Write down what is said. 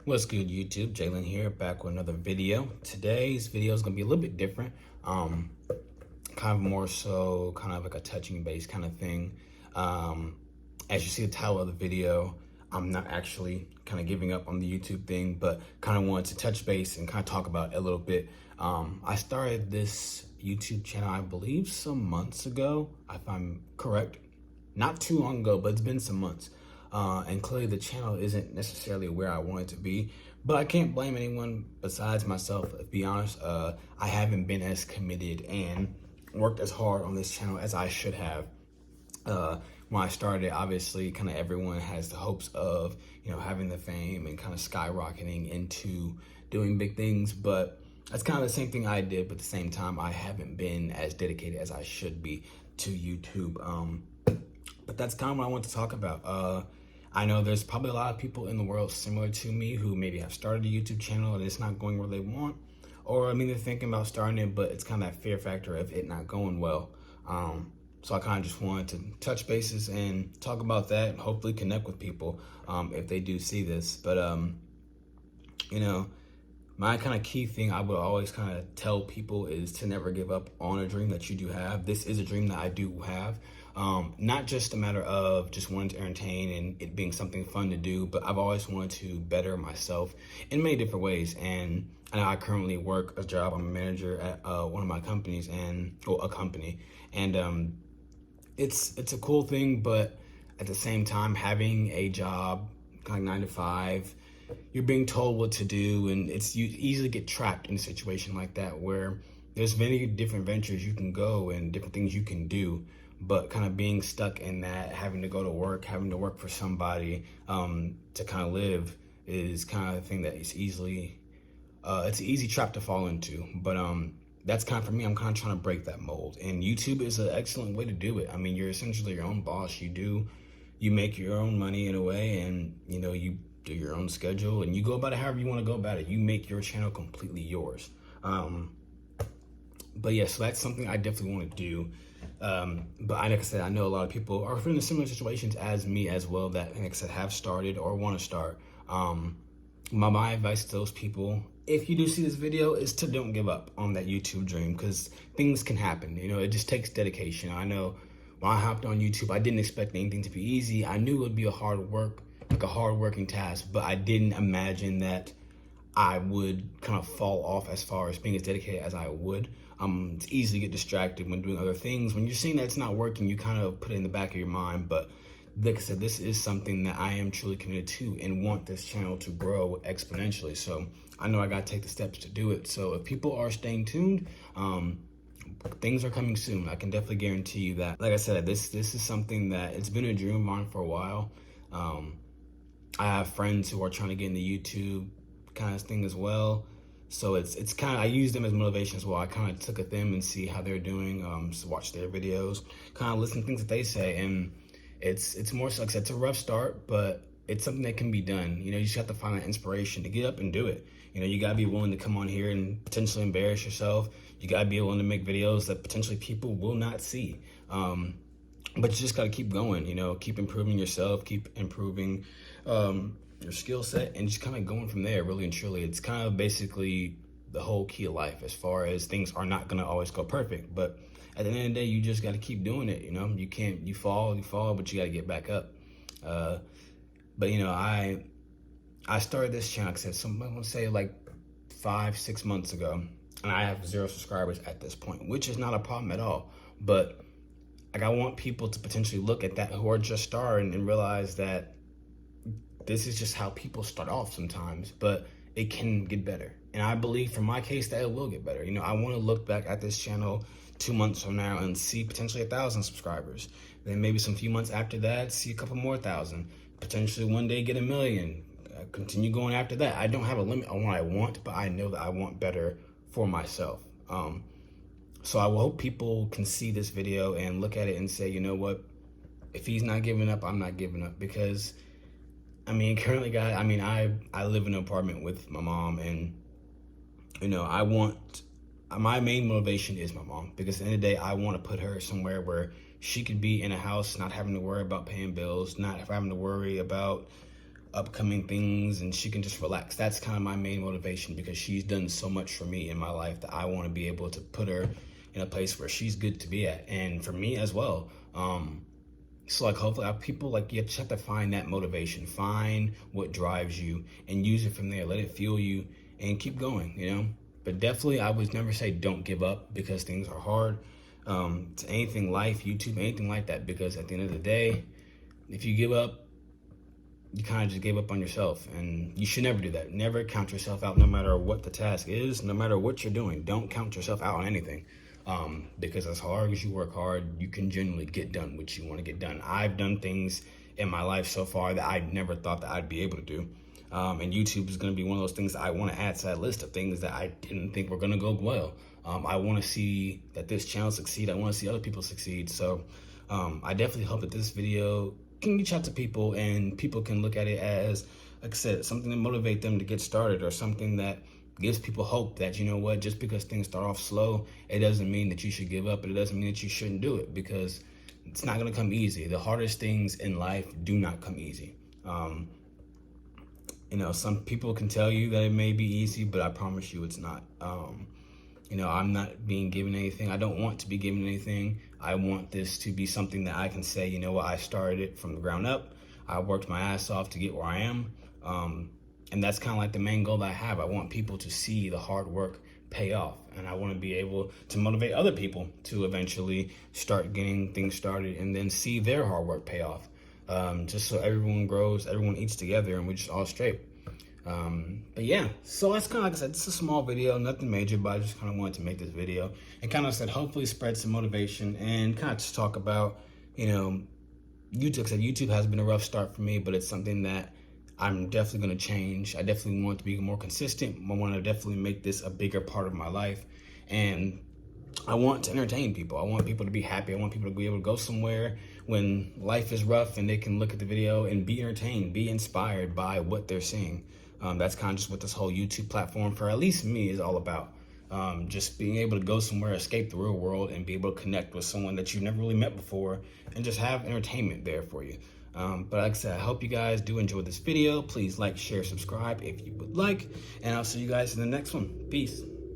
What's good, YouTube? Jalen here, back with another video. Today's video is gonna be a little bit different. Kind of more so, kind of like a touching base kind of thing. As you see the title of the video, I'm not actually kind of giving up on the YouTube thing, but kind of wanted to touch base and kind of talk about it a little bit. I started this YouTube channel, I believe, some months ago, if I'm correct. Not too long ago, but it's been some months. And clearly the channel isn't necessarily where I want it to be, but I can't blame anyone besides myself. To be honest, I haven't been as committed and worked as hard on this channel as I should have. When I started, obviously, kind of everyone has the hopes of, having the fame and kind of skyrocketing into doing big things, but that's kind of the same thing I did, but at the same time, I haven't been as dedicated as I should be to YouTube. But that's kind of what I want to talk about. I know there's probably a lot of people in the world similar to me who maybe have started a YouTube channel and it's not going where they want, or they're thinking about starting it, but it's kind of that fear factor of it not going well. So I kind of just wanted to touch bases and talk about that and hopefully connect with people if they do see this. But, my kind of key thing I would always kind of tell people is to never give up on a dream that you do have. This is a dream that I do have. Not just a matter of just wanting to entertain and it being something fun to do, but I've always wanted to better myself in many different ways. And I currently work a job. I'm a manager at one of my companies a company. And it's a cool thing, but at the same time, having a job kind of 9 to 5, you're being told what to do, and you easily get trapped in a situation like that where there's many different ventures you can go and different things you can do, but kind of being stuck in that, having to go to work, having to work for somebody to kind of live is kind of the thing that is easily, it's an easy trap to fall into. But that's kind of, for me, I'm kind of trying to break that mold, and YouTube is an excellent way to do it. You're essentially your own boss. You make your own money in a way, and you do your own schedule, and you go about it however you want to go about it. You make your channel completely yours. But yeah, so that's something I definitely want to do. But like I said, I know a lot of people are in similar situations as me as well that, like I said, have started or want to start. My advice to those people, if you do see this video, is to don't give up on that YouTube dream, because things can happen. It just takes dedication. I know when I hopped on YouTube, I didn't expect anything to be easy. I knew it would be a hard-working task, but I didn't imagine that I would kind of fall off as far as being as dedicated as I would. It's easy to get distracted when doing other things. When you're seeing that it's not working, you kind of put it in the back of your mind. But like I said, this is something that I am truly committed to and want this channel to grow exponentially. So I know I got to take the steps to do it. So if people are staying tuned, things are coming soon. I can definitely guarantee you that. Like I said, this is something that it's been a dream of mine for a while. I have friends who are trying to get into YouTube kind of thing as well. So it's kind of, I use them as motivation as well. I kind of look at them and see how they're doing, watch their videos, kind of listen to things that they say. And it's more so, like I said, it's a rough start, but it's something that can be done. You just have to find that inspiration to get up and do it. You gotta be willing to come on here and potentially embarrass yourself. You gotta be willing to make videos that potentially people will not see. But you just got to keep going, keep improving yourself, keep improving your skill set, and just kind of going from there, really and truly. It's kind of basically the whole key of life, as far as things are not going to always go perfect. But at the end of the day, you just got to keep doing it. You fall, but you got to get back up. But I started this channel, like I said, I'm going to say like 5-6 months ago, and I have 0 subscribers at this point, which is not a problem at all. But I want people to potentially look at that who are just starting and realize that this is just how people start off sometimes, but it can get better. And I believe for my case that it will get better. I want to look back at this channel 2 months from now and see potentially 1,000 subscribers. Then maybe some few months after that, see a couple more thousand. Potentially one day get 1 million. Continue going after that. I don't have a limit on what I want, but I know that I want better for myself. So I will hope people can see this video and look at it and say, you know what, if he's not giving up, I'm not giving up. Because, currently, guys, I live in an apartment with my mom, and, my main motivation is my mom. Because at the end of the day, I want to put her somewhere where she could be in a house, not having to worry about paying bills, not having to worry about upcoming things and she can just relax. That's kind of my main motivation, because she's done so much for me in my life that I want to be able to put her in a place where she's good to be at, and for me as well. So like, hopefully people, like, you just have to find that motivation, find what drives you and use it from there. Let it fuel you and keep going, you know. But definitely I would never say don't give up, because things are hard. To anything, life, YouTube, anything like that, because at the end of the day, if you give up, you kind of just gave up on yourself, and you should never do that. Never count yourself out, no matter what the task is, no matter what you're doing. Don't count yourself out on anything, because as hard as you work hard, you can generally get done what you want to get done. I've done things in my life so far that I never thought that I'd be able to do, and YouTube is going to be one of those things that I want to add to that list of things that I didn't think were going to go well. I want to see that this channel succeed. I want to see other people succeed. So I definitely hope that this video can reach out to people, and people can look at it as, like I said, something to motivate them to get started, or something that gives people hope that, you know what, just because things start off slow, it doesn't mean that you should give up. It doesn't mean that you shouldn't do it, because it's not going to come easy. The hardest things in life do not come easy. You know, some people can tell you that it may be easy, but I promise you it's not. You know, I'm not being given anything. I don't want to be given anything. I want this to be something that I can say, you know what, I started it from the ground up. I worked my ass off to get where I am. And that's kind of like the main goal that I have. I want people to see the hard work pay off. And I want to be able to motivate other people to eventually start getting things started and then see their hard work pay off. Just so everyone grows, everyone eats together, and we're just all straight. But yeah, so that's kind of, like I said, it's a small video, nothing major, but I just kind of wanted to make this video and kind of said, hopefully spread some motivation and kind of just talk about, you know, YouTube. Like I said, YouTube has been a rough start for me, but it's something that I'm definitely going to change. I definitely want to be more consistent. I want to definitely make this a bigger part of my life. And I want to entertain people. I want people to be happy. I want people to be able to go somewhere when life is rough and they can look at the video and be entertained, be inspired by what they're seeing. That's kind of just what this whole YouTube platform, for at least me, is all about. Just being able to go somewhere, escape the real world, and be able to connect with someone that you've never really met before, and just have entertainment there for you. But like I said, I hope you guys do enjoy this video. Please like, share, subscribe if you would like, and I'll see you guys in the next one. Peace.